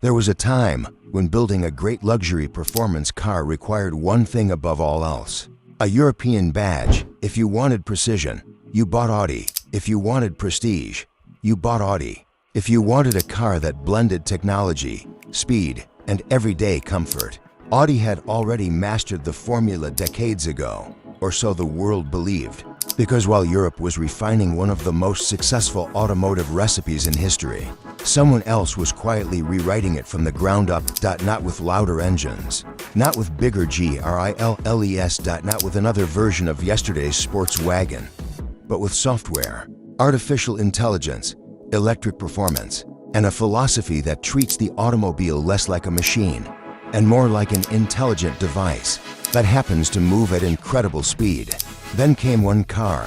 There was a time when building a great luxury performance car required one thing above all else: a European badge. If you wanted precision, you bought Audi. If you wanted prestige, you bought Audi. If you wanted a car that blended technology, speed, and everyday comfort, Audi had already mastered the formula decades ago, or so the world believed. Because while Europe was refining one of the most successful automotive recipes in history, someone else was quietly rewriting it from the ground up. Not with louder engines, not with bigger GRILLES. Not with another version of yesterday's sports wagon, but with software, artificial intelligence, electric performance, and a philosophy that treats the automobile less like a machine and more like an intelligent device that happens to move at incredible speed. Then came one car,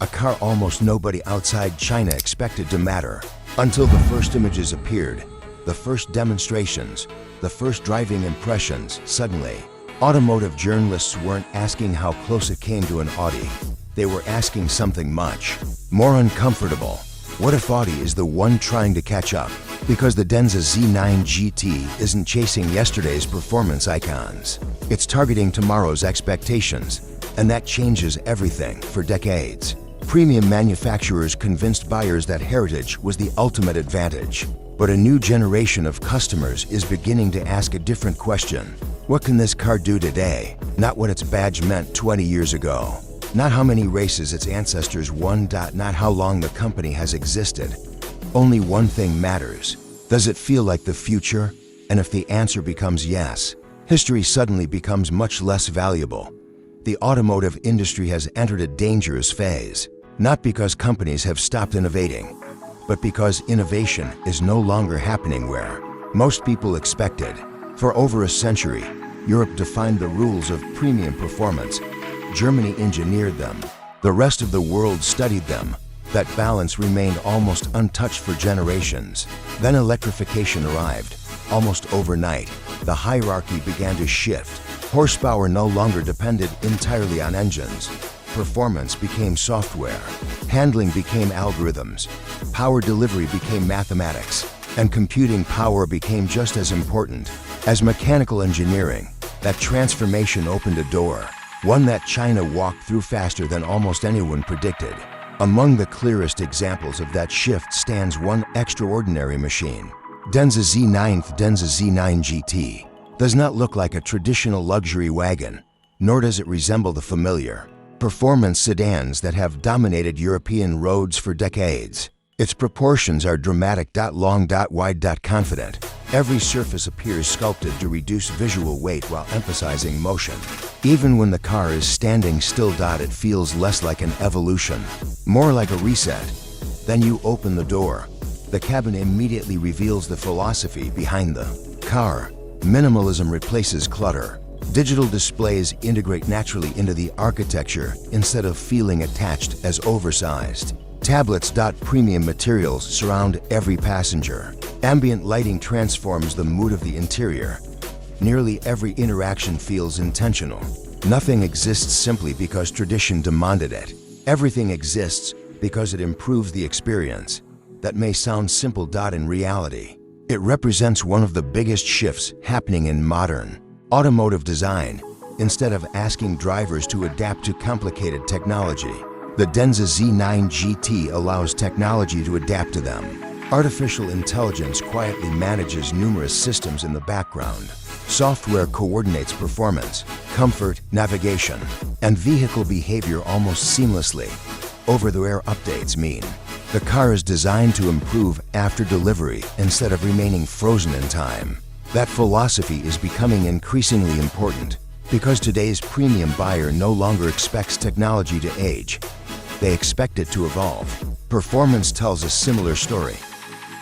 a car almost nobody outside China expected to matter, until the first images appeared, the first demonstrations, the first driving impressions. Suddenly, automotive journalists weren't asking how close it came to an Audi. They were asking something much more uncomfortable. What if Audi is the one trying to catch up? Because the DENZA Z9 GT isn't chasing yesterday's performance icons. It's targeting tomorrow's expectations, and that changes everything. For decades, premium manufacturers convinced buyers that heritage was the ultimate advantage. But a new generation of customers is beginning to ask a different question. What can this car do today? Not what its badge meant 20 years ago. Not how many races its ancestors won. Not how long the company has existed. Only one thing matters. Does it feel like the future? And if the answer becomes yes, history suddenly becomes much less valuable. The automotive industry has entered a dangerous phase, not because companies have stopped innovating, but because innovation is no longer happening where most people expected. For over a century, Europe defined the rules of premium performance. Germany engineered them. The rest of the world studied them. That balance remained almost untouched for generations. Then electrification arrived. Almost overnight, the hierarchy began to shift. Horsepower no longer depended entirely on engines. Performance became software. Handling became algorithms. Power delivery became mathematics. And computing power became just as important as mechanical engineering. That transformation opened a door, one that China walked through faster than almost anyone predicted. Among the clearest examples of that shift stands one extraordinary machine. DENZA Z9 GT does not look like a traditional luxury wagon, nor does it resemble the familiar performance sedans that have dominated European roads for decades. Its proportions are dramatic, long, wide, confident. Every surface appears sculpted to reduce visual weight while emphasizing motion. Even when the car is standing still, it feels less like an evolution, more like a reset. Then you open the door. The cabin immediately reveals the philosophy behind the car. Minimalism replaces clutter. Digital displays integrate naturally into the architecture instead of feeling attached as oversized. Tablets. Premium materials surround every passenger. Ambient lighting transforms the mood of the interior. Nearly every interaction feels intentional. Nothing exists simply because tradition demanded it. Everything exists because it improves the experience. That may sound simple. In reality, it represents one of the biggest shifts happening in modern automotive design. Instead of asking drivers to adapt to complicated technology, the DENZA Z9 GT allows technology to adapt to them. Artificial intelligence quietly manages numerous systems in the background. Software coordinates performance, comfort, navigation, and vehicle behavior almost seamlessly. Over-the-air updates mean the car is designed to improve after delivery instead of remaining frozen in time. That philosophy is becoming increasingly important because today's premium buyer no longer expects technology to age. They expect it to evolve. Performance tells a similar story.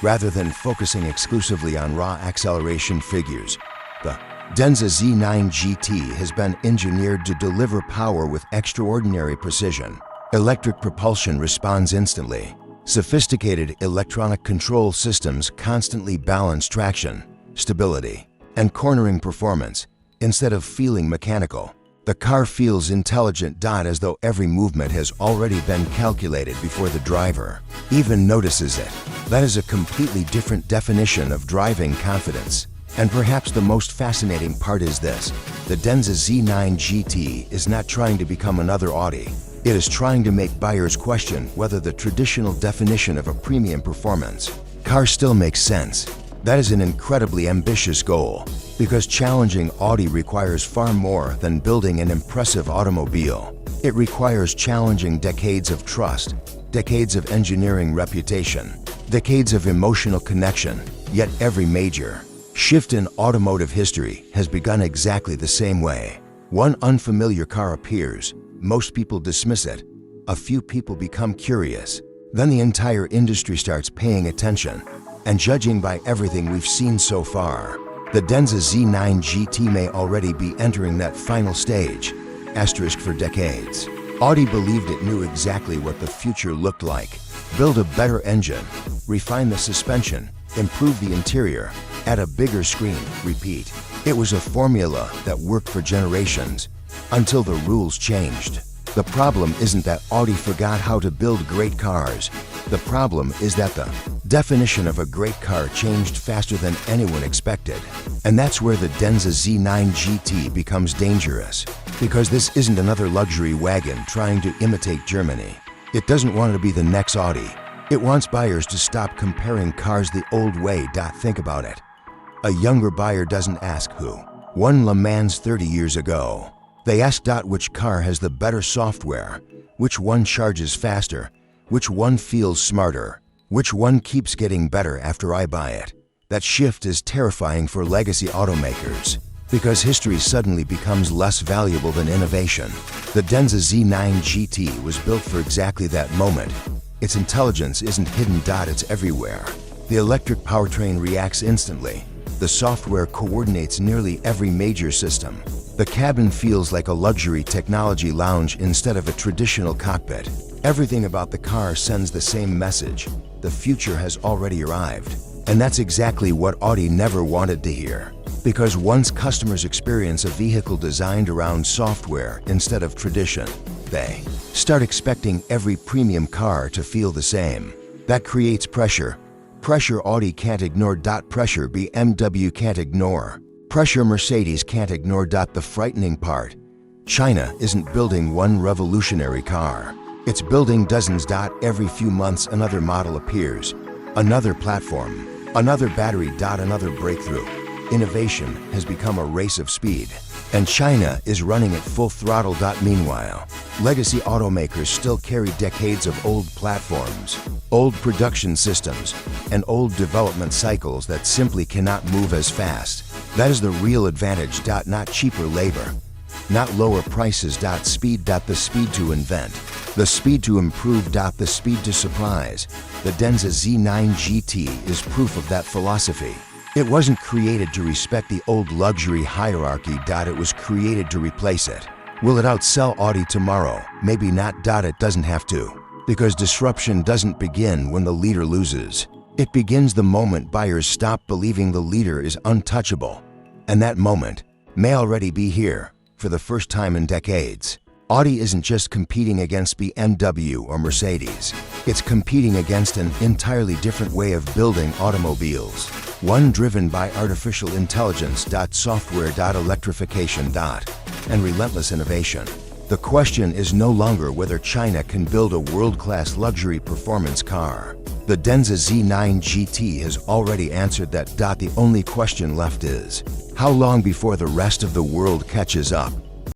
Rather than focusing exclusively on raw acceleration figures, the DENZA Z9 GT has been engineered to deliver power with extraordinary precision. Electric propulsion responds instantly. Sophisticated electronic control systems constantly balance traction, stability, and cornering performance instead of feeling mechanical. The car feels intelligent. As though every movement has already been calculated before the driver even notices it. That is a completely different definition of driving confidence. And perhaps the most fascinating part is this: the DENZA Z9 GT is not trying to become another Audi. It is trying to make buyers question whether the traditional definition of a premium performance car still makes sense. That is an incredibly ambitious goal, because challenging Audi requires far more than building an impressive automobile. It requires challenging decades of trust, decades of engineering reputation, decades of emotional connection. Yet every major shift in automotive history has begun exactly the same way. One unfamiliar car appears, most people dismiss it, a few people become curious, then the entire industry starts paying attention. And judging by everything we've seen so far, the DENZA Z9 GT may already be entering that final stage. Asterisk for decades. Audi believed it knew exactly what the future looked like. Build a better engine, refine the suspension, improve the interior, add a bigger screen, repeat. It was a formula that worked for generations, until the rules changed. The problem isn't that Audi forgot how to build great cars. The problem is that the definition of a great car changed faster than anyone expected. And that's where the DENZA Z9 GT becomes dangerous. Because this isn't another luxury wagon trying to imitate Germany. It doesn't want to be the next Audi. It wants buyers to stop comparing cars the old way. Think about it. A younger buyer doesn't ask who won Le Mans 30 years ago. They ask which car has the better software, which one charges faster, which one feels smarter, which one keeps getting better after I buy it. That shift is terrifying for legacy automakers, because history suddenly becomes less valuable than innovation. The DENZA Z9 GT was built for exactly that moment. Its intelligence isn't hidden. It's everywhere. The electric powertrain reacts instantly. The software coordinates nearly every major system. The cabin feels like a luxury technology lounge instead of a traditional cockpit. Everything about the car sends the same message: the future has already arrived. And that's exactly what Audi never wanted to hear. Because once customers experience a vehicle designed around software instead of tradition, they start expecting every premium car to feel the same. That creates pressure. Pressure Audi can't ignore. Pressure BMW can't ignore. Pressure Mercedes can't ignore. The frightening part: China isn't building one revolutionary car. It's building dozens. Every few months another model appears, another platform, another battery. Another breakthrough. Innovation has become a race of speed, and China is running at full throttle. Meanwhile, legacy automakers still carry decades of old platforms, old production systems, and old development cycles that simply cannot move as fast. That is the real advantage. Not cheaper labor, not lower prices. Speed. The speed to invent, the speed to improve. The speed to surprise. The DENZA Z9 GT is proof of that philosophy. It wasn't created to respect the old luxury hierarchy. It was created to replace it. Will it outsell Audi tomorrow? Maybe not. It doesn't have to. Because disruption doesn't begin when the leader loses. It begins the moment buyers stop believing the leader is untouchable. And that moment may already be here, for the first time in decades. Audi isn't just competing against BMW or Mercedes. It's competing against an entirely different way of building automobiles. One driven by artificial intelligence. Software. Electrification. And relentless innovation. The question is no longer whether China can build a world-class luxury performance car. The DENZA Z9 GT has already answered that. The only question left is, how long before the rest of the world catches up?